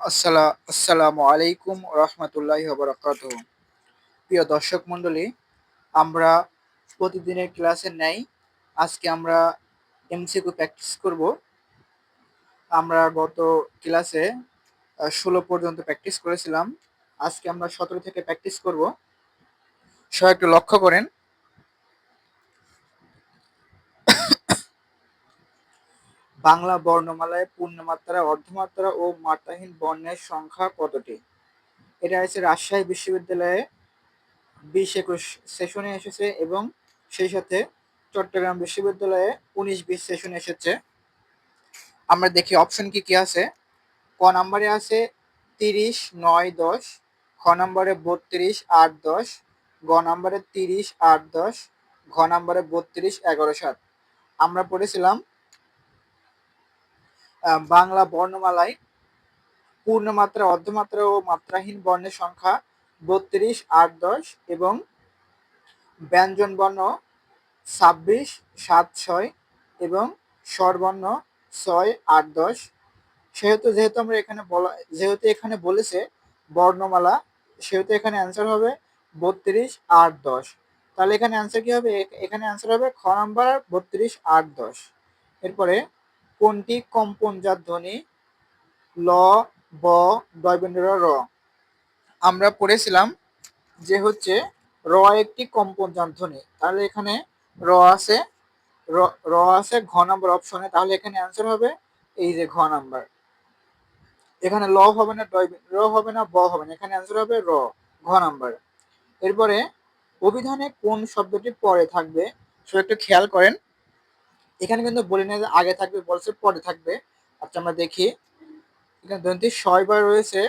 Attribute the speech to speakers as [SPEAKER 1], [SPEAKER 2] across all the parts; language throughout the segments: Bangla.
[SPEAKER 1] আসসালামু আলাইকুম রহমতুল্লাহি বারাকাতুহু। প্রিয় দর্শক মণ্ডলী, আমরা প্রতিদিনের ক্লাসে নেই আজকে আমরা এমসিকিউ প্র্যাকটিস করব। আমরা গত ক্লাসে 16 পর্যন্ত প্র্যাকটিস করেছিলাম। আজকে আমরা 17 থেকে প্র্যাকটিস করব। সবাই একটু লক্ষ্য করেন। বাংলা বর্ণমালায় পূর্ণমাত্রা, অর্ধমাত্রা ও মাত্রাহীন বর্ণের সংখ্যা কতটি? এটা হচ্ছে রাজশাহী বিশ্ববিদ্যালয়ে 20-21 সেশনে এসেছে এবং সেই সাথে চট্টগ্রাম বিশ্ববিদ্যালয়ে 19-20 সেশনে এসেছে। আমরা দেখি অপশন কি কি আছে। ক নম্বরে আছে 30, 9, 10, খ নম্বরে 32, 8, 10, গ নম্বরে 30, 8, 10, ঘ নম্বরে 32, 11, 7। আমরা পড়েছিলাম বাংলা বর্ণমালায় পূর্ণমাত্রা, অর্ধমাত্রা ও মাত্রাহীন বর্ণের সংখ্যা 32, 8, 10 এবং ব্যঞ্জন বর্ণ 26, 7, 6 এবং স্বরবর্ণ 6, 8, 10। যেহেতু আমরা যেহেতু এখানে বলেছে বর্ণমালা, সেহেতু এখানে অ্যান্সার হবে 32, 8, 10। তাহলে এখানে অ্যান্সার কি হবে? এখানে অ্যান্সার হবে খ নাম্বার 32, 8, 10। এরপরে কোনটি কম্পনজাত ধ্বনি? ল, ব, ডয়বন্ড র। আমরা পড়েছিলাম যে হচ্ছে র একটি কম্পনজাত ধ্বনি। তাহলে এখানে র আছে, র আছে ঘ নাম্বার অপশনে। তাহলে এখানে অ্যান্সার হবে এই যে ঘ নাম্বার। এখানে ল হবে না, র হবে না, ব হবে না, এখানে অ্যান্সার হবে র, ঘ নাম্বার। এরপরে অভিধানে কোন শব্দটি পরে থাকবে? সেটা একটু খেয়াল করেন। এখানে কিন্তু বলি না যে আগে থাকবে, বলছে পরে থাকবে। আচ্ছা আমরা দেখি। এখানে দন্তি শয়বার রয়েছে,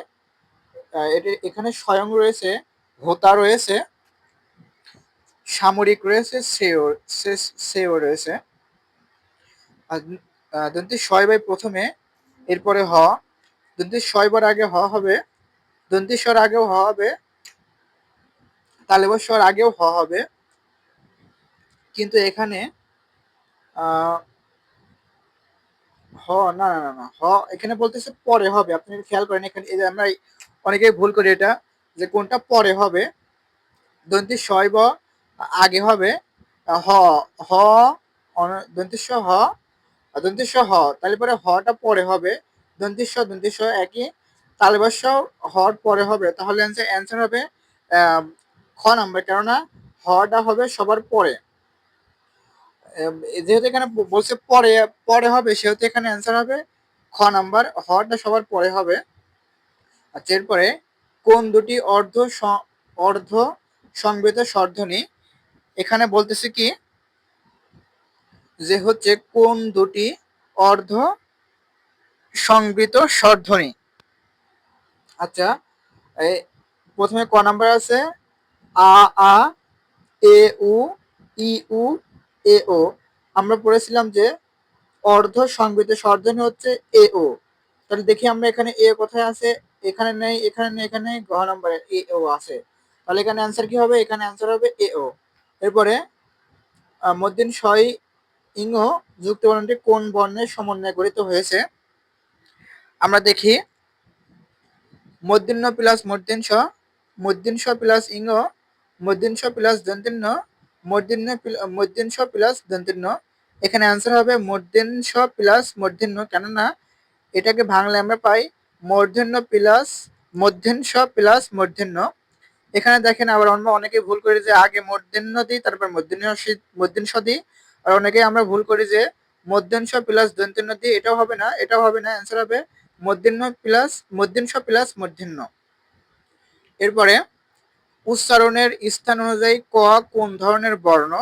[SPEAKER 1] এখানে স্বয়ং রয়েছে, হোতা রয়েছে, সামরিক রয়েছে, সেও রয়েছে। দন্তি শয়বাই প্রথমে, এরপরে হ। দন্তি শয়বার আগে হ হবে, দন্তি স্বর আগেও হ হবে, তালেবর স্বর আগেও হ হবে। কিন্তু এখানে হ না না না না হ এখানে বলতেছে পরে হবে। আপনি খেয়াল করেন, এখানে এই যে আমরা অনেকেই ভুল করি এটা, যে কোনটা পরে হবে। দন্তি শয়ব আগে হবে, হ হ দন্তিস্ব হ, দন্তিস্ব হ, তাহলে পরে হটা পরে হবে। দন্তিস্ব একই, তালবাস্য হর পরে হবে। তাহলে অ্যান্সার হবে খ নাম্বার, কেননা হটা হবে সবার পরে। যেহেতু এখানে বলছে পরে পরে হবে, সেহেতু এখানে অ্যান্সার হবে খ নাম্বার, হটা সবার পরে হবে। আচ্ছা এরপরে কোন দুটি অর্ধ সংবেদ স্বরধ্বনি? এখানে বলতেছে কি যে হচ্ছে কোন দুটি অর্ধ সংবৃত স্বরধ্বনি। আচ্ছা প্রথমে ক নাম্বার আছে আ আ, এ উ, ই উ, এ ও। আমরা পড়েছিলাম যে অর্ধ সংবৃত স্বরধ্বনি হচ্ছে এ ও। তাহলে দেখি আমরা এখানে এ কোথায় আছে? এখানে নেই, এখানে নেই, এখানে ঘ নম্বরে এ ও আছে। তাহলে এখানে অ্যান্সার কি হবে? এখানে অ্যান্সার হবে এ ও। এরপরে মধ্যিন ছয় ইং যুক্ত বর্ণটি কোন বর্ণের সমন্বয়ে গঠিত হয়েছে? আমরা দেখি মূর্ধন্য প্লাস মূর্ধন্য স, মূর্ধন্য স প্লাস ইং, মূর্ধন্য স প্লাস দন্তেন্য, মূর্ধন্য স প্লাস দন্তেন্য। এখানে অ্যান্সার হবে মূর্ধন্য স প্লাস মূর্ধন্য, কেননা এটাকে ভাঙলে আমরা পাই মূর্ধন্য প্লাস মূর্ধন্য স প্লাস মূর্ধন্য। এখানে দেখেন আবার আমরা অনেকে ভুল করি যে আগে মূর্ধন্য দিই তারপর মূর্ধন্য স দিই। আর অনেকেই আমরা ভুল করি যে মূর্ধন্য স প্লাস দন্তেন্য দিই। এটাও হবে না, এটাও হবে না, অ্যান্সার হবে মূর্ধন্য স প্লাস মূর্ধন্য। এরপরে উচ্চারণের স্থান অনুযায়ী ক কোন ধরনের বর্ণ?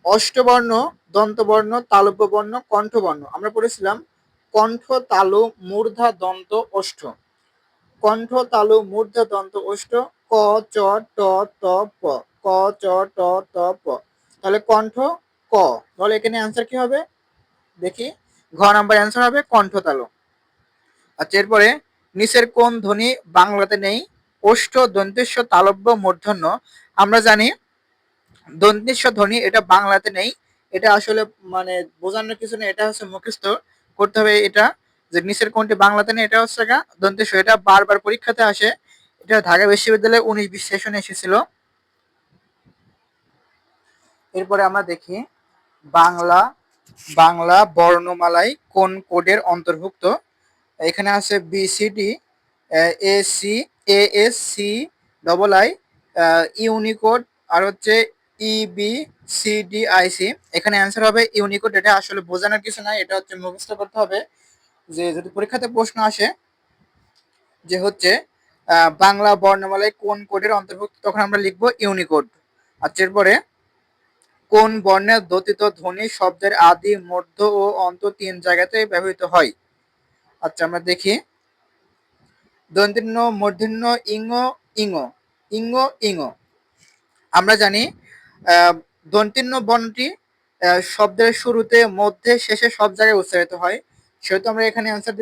[SPEAKER 1] অষ্টবর্ণ, দন্তবর্ণ, তালব্য বর্ণ, কণ্ঠবর্ণ। আমরা পড়েছিলাম কণ্ঠ, তালু, মূর্ধা, দন্ত, ওষ্ঠ। কণ্ঠ, তালু, মূর্ধা, দন্ত, ওষ্ঠ। ক, চ, ট, ত, প। ক, চ, ট, ত, প। তাহলে কণ্ঠ ক। তাহলে এখানে অ্যান্সার কি হবে? দেখি, ঘ নাম্বার অ্যান্সার হবে কণ্ঠ তালু। আচ্ছা এরপরে নিচের কোন ধ্বনি বাংলাতে নেই? ওষ্ঠ, দন্তেশ্ব, তালব্য, মূর্ধন্য। আমরা জানি দন্তেশ্ব ধ্বনি এটা বাংলাতে নেই। এটা আসলে মানে বোঝানোর কিছু নেই, এটা হচ্ছে মুখস্থ করতে হবে এটা। যে নিচের কোনটি বাংলাতে নেই, এটা হচ্ছে দন্তে স। এটা বারবার পরীক্ষাতে আসে। এটা ঢাকা বিশ্ববিদ্যালয়ে 19-20 সেশনে এসেছিল। এরপরে আমরা দেখি বাংলা বাংলা বর্ণমালায় কোন কোডের অন্তর্ভুক্ত। এখানে আছে BCD, AC, ASC, double I, Unicode, আর হচ্ছে EBCDIC। এখানে অ্যান্সার হবে ইউনিকোড। এটা আসলে বোঝানোর কিছু নাই, এটা হচ্ছে মুখস্থ করতে হবে। যে যদি পরীক্ষাতে প্রশ্ন আসে যে হচ্ছে বাংলা বর্ণমালায় কোন কোডের অন্তর্ভুক্ত, তখন আমরা লিখবো ইউনিকোড। আচ্ছা, এরপরে কোন বর্ণের দ্যোতিত ধ্বনি শব্দের আদি, মধ্য ও অন্ত 3 জায়গাতে ব্যবহৃত হয়। আচ্ছা, আমরা দেখি দন্তেন্য, মূর্ধন্য, ইঙ, ইঙ, ইঙ, ইঙ। আমরা জানি দন্তেন্য বর্ণটি শব্দের শুরুতে, মধ্যে, শেষে সব জায়গায় উচ্চারিত হয়। সেহেতু আমরা এখানে অ্যান্সার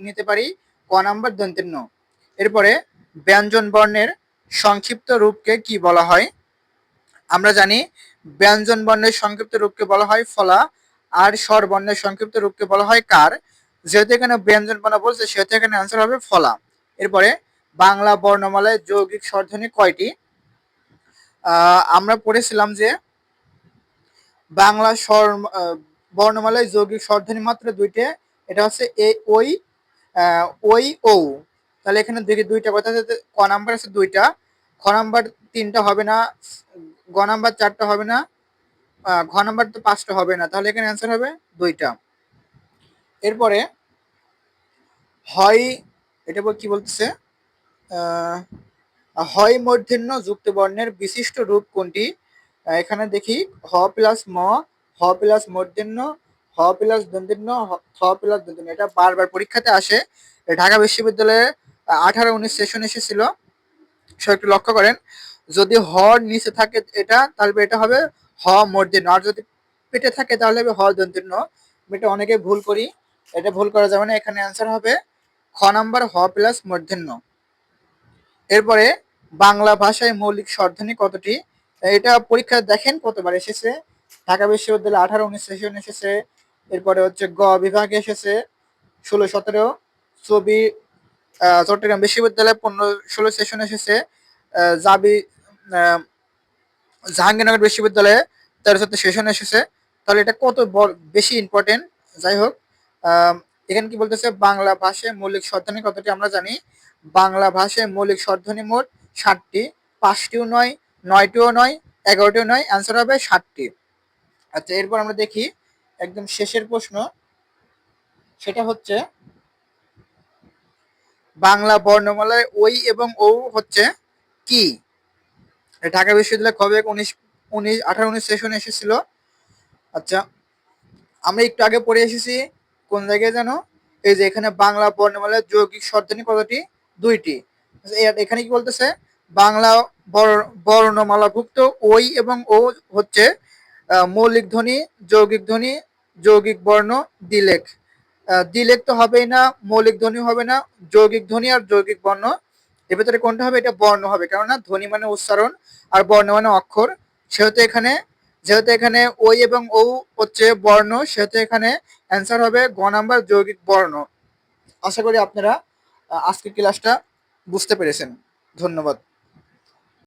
[SPEAKER 1] নিতে পারি ক নাম্বার দন্তেন্য। এরপরে ব্যঞ্জন বর্ণের সংক্ষিপ্ত রূপকে কি বলা হয়। আমরা জানি ব্যঞ্জন বর্ণের সংক্ষিপ্ত রূপকে বলা হয় ফলা, আর স্বর বর্ণের সংক্ষিপ্ত রূপকে বলা হয় কার। যেহেতু এখানে ব্যঞ্জন বর্ণ বলছে, সেহেতু এখানে অ্যান্সার হবে ফলা। এরপরে বাংলা বর্ণমালায় যৌগিক স্বরধ্বনি কয়টি। আমরা পড়েছিলাম যে বাংলা স্বর বর্ণমালায় যৌগিক স্বরধ্বনি মাত্র 2টে। এটা হচ্ছে এ, ওই, ওই, ও। তাহলে এখানে দেখি 2টা কথা, ক নাম্বার আছে 2টা, খ নাম্বার 3টা হবে না, গ নাম্বার 4টা হবে না, ঘ নাম্বার তো 5টা হবে না। তাহলে এখানে অ্যান্সার হবে 2টা। এরপরে হয়, এটা কি বলতেছে, হয় মূর্ধন্য যুক্ত বর্ণের বিশিষ্ট রূপ কোনটি। এখানে দেখি হ প্লাস ম, হ প্লাস মূর্ধন্য, হ প্লাস দন্তেন্য, থ প্লাস দন্তেন্য। এটা বারবার পরীক্ষাতে আসে। ঢাকা বিশ্ববিদ্যালয়ে 18-19 সেশন এসেছিল। সো একটু লক্ষ্য করেন, যদি হ নিচে থাকে এটা, তাহলে এটা হবে হ মূর্ধন্য, আর যদি পেটে থাকে তাহলে হবে হ দন্তেন্য। এটা অনেকে ভুল করি, এটা ভুল করা যাবে না। এখানে অ্যান্সার হবে খ নাম্বার হ প্লাস মূর্ধন্য। এরপরে বাংলা ভাষায় মৌলিক স্বরধ্বনি কতটি। এটা পরীক্ষা দেখেন কতবার এসেছে। ঢাকা বিশ্ববিদ্যালয়ে 18-19 সেশন এসেছে। এরপরে হচ্ছে গ বিভাগে এসেছে 16-17, ছবি চট্টগ্রাম বিশ্ববিদ্যালয়ে 15-16 সেশন এসেছে। জাবি জাহাঙ্গীরনগর বিশ্ববিদ্যালয়ে 13-14 সেশন এসেছে। তাহলে এটা কত বেশি ইম্পর্টেন্ট। যাই হোক, এখানে কি বলতেছে বাংলা ভাষায় মৌলিক স্বরধ্বনি কতটি। আমরা জানি বাংলা ভাষায় মৌলিক স্বরধ্বনি মোট 60টি, 5টিও নয়, 9টিও নয়, 11টিও নয়। অ্যান্সার হবে 60টি। আচ্ছা, এরপর আমরা দেখি একদম শেষের প্রশ্ন, সেটা হচ্ছে বাংলা বর্ণমালায় ওই এবং ও হচ্ছে কি। ঢাকা বিশ্ববিদ্যালয় কবে 18-19 সেশনে এসেছিল। আচ্ছা, আমরা একটু আগে পড়ে এসেছি কোন জায়গায় জানো, এই যে এখানে বাংলা বর্ণমালার যৌগিক স্বরধ্বনি কতটি, 2টি। এখানে কি বলতেছে বাংলা বর্ণমালাভুক্ত ওই এবং ও হচ্ছে মৌলিক ধ্বনি, যৌগিক ধ্বনি, যৌগিক বর্ণ, দ্বিলেখ। দ্বিলেখ তো হবেই না, মৌলিক ধ্বনি হবে না, যৌগিক ধ্বনি আর যৌগিক বর্ণ। এর ভেতরে কোনটা হবে, এটা বর্ণ হবে, কেননা ধ্বনি মানে উচ্চারণ আর বর্ণ মানে অক্ষর। যেহেতু এখানে ওই এবং ও হচ্ছে বর্ণ, সেহেতু এখানে অ্যান্সার হবে গ নাম্বার যৌগিক বর্ণ। আশা করি আপনারা আজকের ক্লাসটা বুঝতে পেরেছেন। ধন্যবাদ।